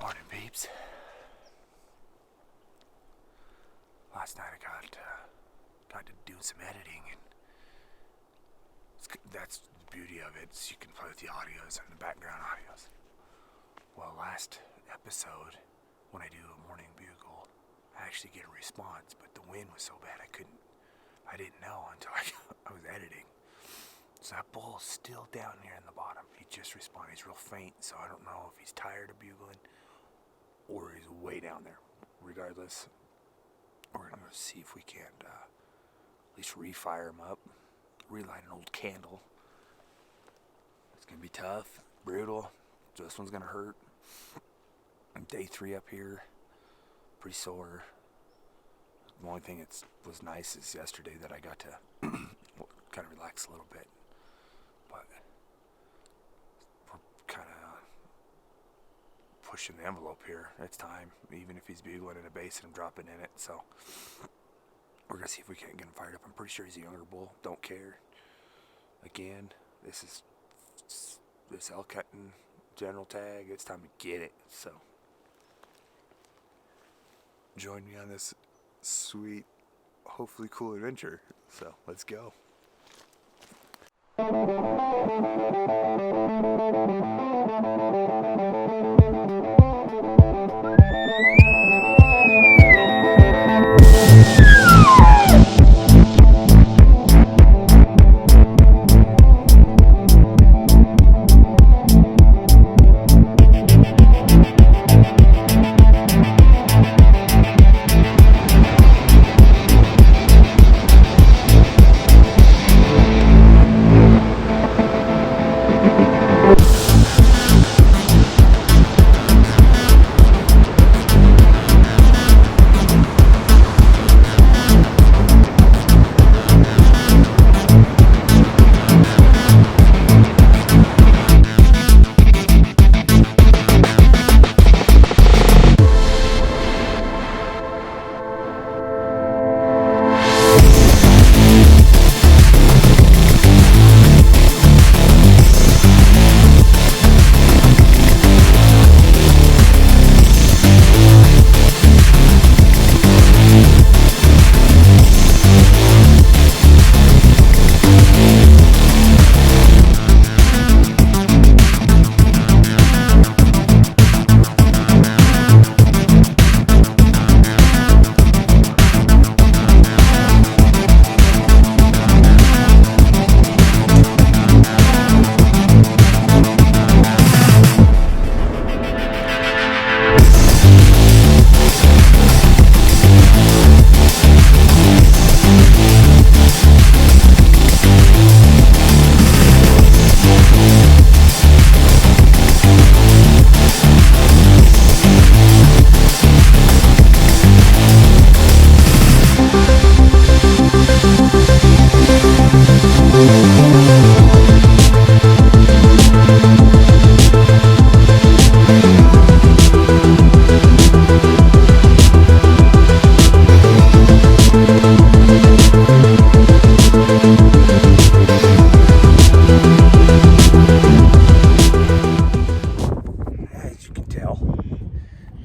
Morning, peeps. Last night I got to do some editing, and that's the beauty of it. Is you can play with the audios and the background audios. Well, last episode, when I do a morning bugle, I actually get a response, but the wind was so bad I didn't know until I was editing. So that bull's still down here in the bottom. He just responded. He's real faint, so I don't know if he's tired of bugling or he's way down there. Regardless, we're going to see if we can at least refire him up, relight an old candle. It's going to be tough, brutal. This one's going to hurt. Day 3 up here, pretty sore. The only thing that was nice is yesterday that I got to kind of relax a little bit. But we're kind of pushing the envelope here. It's time. Even if he's bugling in a basin, I'm dropping in it. So we're going to see if we can't get him fired up. I'm pretty sure he's a younger bull. Don't care. Again, this is this elk hunting general tag. It's time to get it. So join me on this sweet, hopefully cool adventure. So let's go.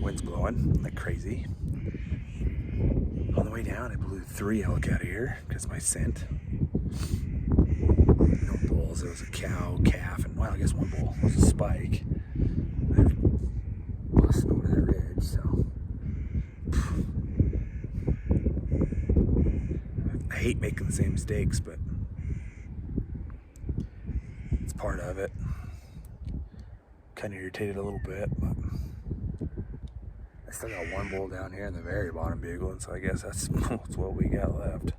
Wind's blowing like crazy. On the way down, I blew 3 elk out of here because my scent. No bulls. There was a cow, calf, and well, I guess one bull was a spike. I busted over that ridge, so I hate making the same mistakes, but it's part of it. Kind of irritated a little bit, but I still got one bull down here in the very bottom bugling, so I guess that's what we got left.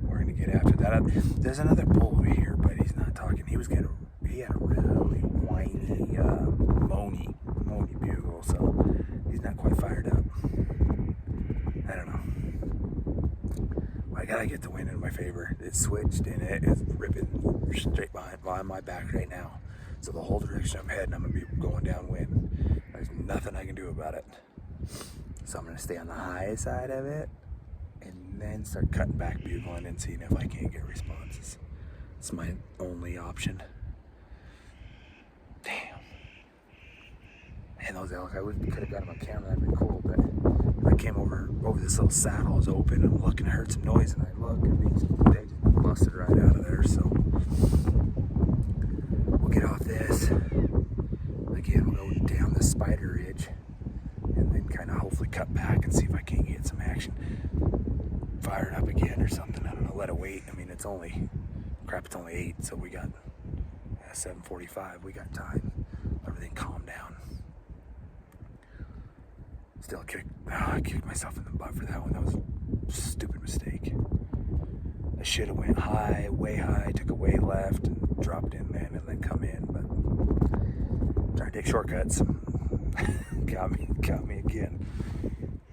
We're gonna get after that. There's another bull over here, but he's not talking. He had a really whiny, moany bugle, so he's not quite fired up. I don't know. I gotta get the wind in my favor. It switched and it is ripping straight behind my back right now. So the whole direction I'm heading, I'm gonna be going downwind. There's nothing I can do about it. So I'm going to stay on the high side of it and then start cutting back bugling and seeing if I can't get responses. It's my only option. Damn. And those elk, I could have got them on camera, that'd been cool, but I came over this little saddle, it was open, I'm looking, I heard some noise, and I look, and they just busted right out of there, so we'll get off this. Again, we'll go down the Spider Ridge, and then kind of hopefully cut back and see if I can get some action. Fire it up again or something, I don't know, let it wait. I mean, it's only 8, so we got 7:45, we got time. Everything calmed down. Still I kicked myself in the butt for that one. That was a stupid mistake. I should have went high, way high, took a way left and dropped in then and then come in, but I'm trying to take shortcuts. got me again.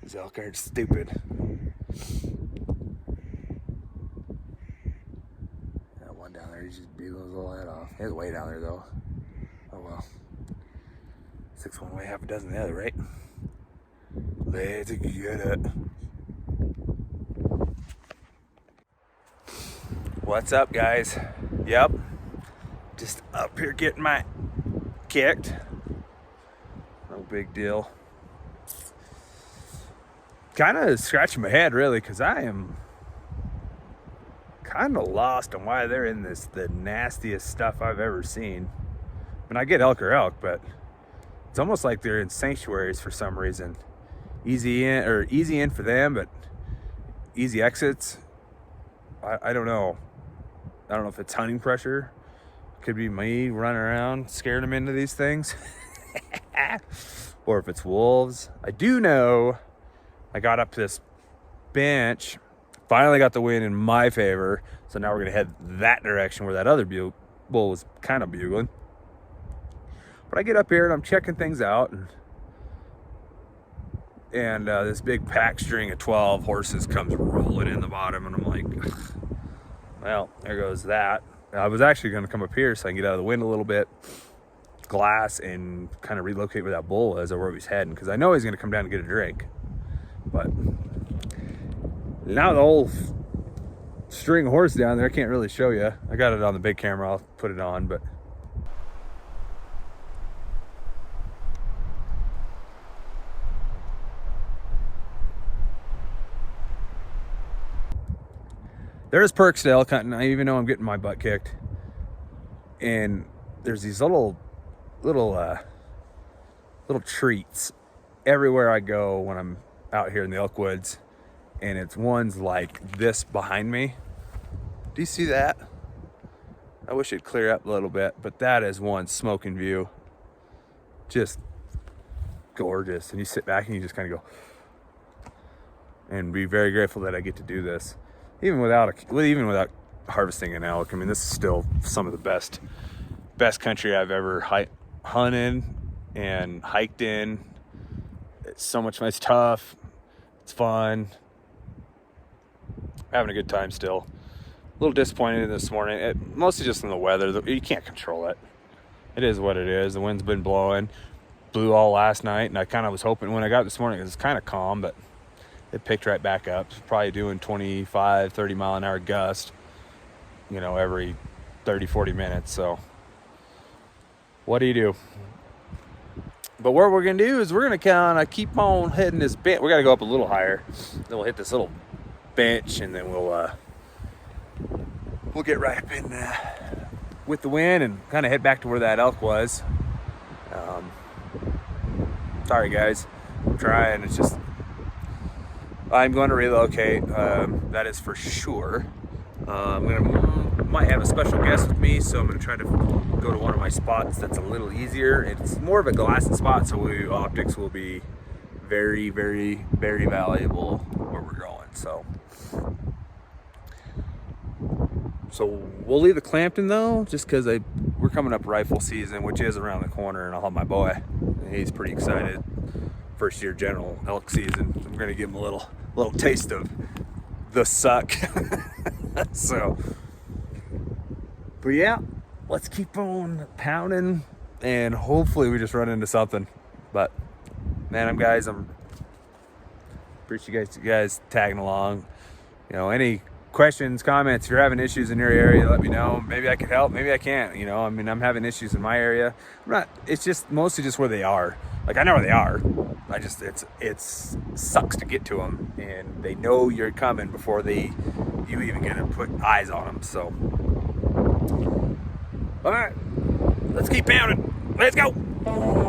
These elk are stupid. That one down there, he's just bugling his little head off. He has way down there though. Oh well. 6 one way, half a dozen the other, right? Let's get it. What's up, guys? Yep. Just up here getting my kicked. No big deal. Kind of scratching my head, really, because I am kind of lost on why they're in the nastiest stuff I've ever seen. I mean, I get elk or elk, but it's almost like they're in sanctuaries for some reason. Easy in for them, but easy exits. I don't know. I don't know if it's hunting pressure. Could be me running around scaring them into these things. Or if it's wolves. I do know I got up this bench, finally got the wind in my favor, so now we're gonna head that direction where that other bull was kind of bugling. But I get up here and I'm checking things out, and this big pack string of 12 horses comes rolling in the bottom, and I'm like, well, there goes that. I was actually going to come up here so I can get out of the wind a little bit, glass, and kind of relocate where that bull was or where he's heading, because I know he's going to come down and get a drink. But now the whole string of horses down there, I can't really show you. I got it on the big camera, I'll put it on, but there's perks to elk hunting. I even know I'm getting my butt kicked. And there's these little treats everywhere I go when I'm out here in the elk woods. And it's ones like this behind me. Do you see that? I wish it'd clear up a little bit, but that is one smoking view. Just gorgeous. And you sit back and you just kind of go, and be very grateful that I get to do this. Even without harvesting an elk, I mean, this is still some of the best country I've ever hunted and hiked in. It's so much nice tuff. It's fun. Having a good time still. A little disappointed this morning. Mostly just in the weather. You can't control it. It is what it is. The wind's been blowing. Blew all last night, and I kind of was hoping when I got this morning, it was kind of calm, but it picked right back up. It's probably doing 25, 30 mile an hour gust, every 30, 40 minutes. So what do you do? But what we're going to do is we're going to kind of keep on heading this bench. We got to go up a little higher. Then we'll hit this little bench, and then we'll get right up in with the wind and kind of head back to where that elk was. Sorry, guys. I'm trying. It's just, I'm going to relocate, that is for sure. Might have a special guest with me, so I'm going to try to go to one of my spots that's a little easier. It's more of a glassed spot, so optics will be very, very, very valuable where we're going. So we'll leave the Clampton though, just because we're coming up rifle season, which is around the corner, and I'll have my boy. He's pretty excited. First year general elk season. I'm going to give him a little taste of the suck. So, but yeah, let's keep on pounding, and hopefully we just run into something. But man, I'm appreciate you guys tagging along. Any questions, comments, if you're having issues in your area, let me know. Maybe I can help, maybe I can't. I'm having issues in my area. It's just mostly just where they are. Like, I know where they are. I just, it's sucks to get to them, and they know you're coming before you even get to put eyes on them. So, all right, let's keep pounding. Let's go.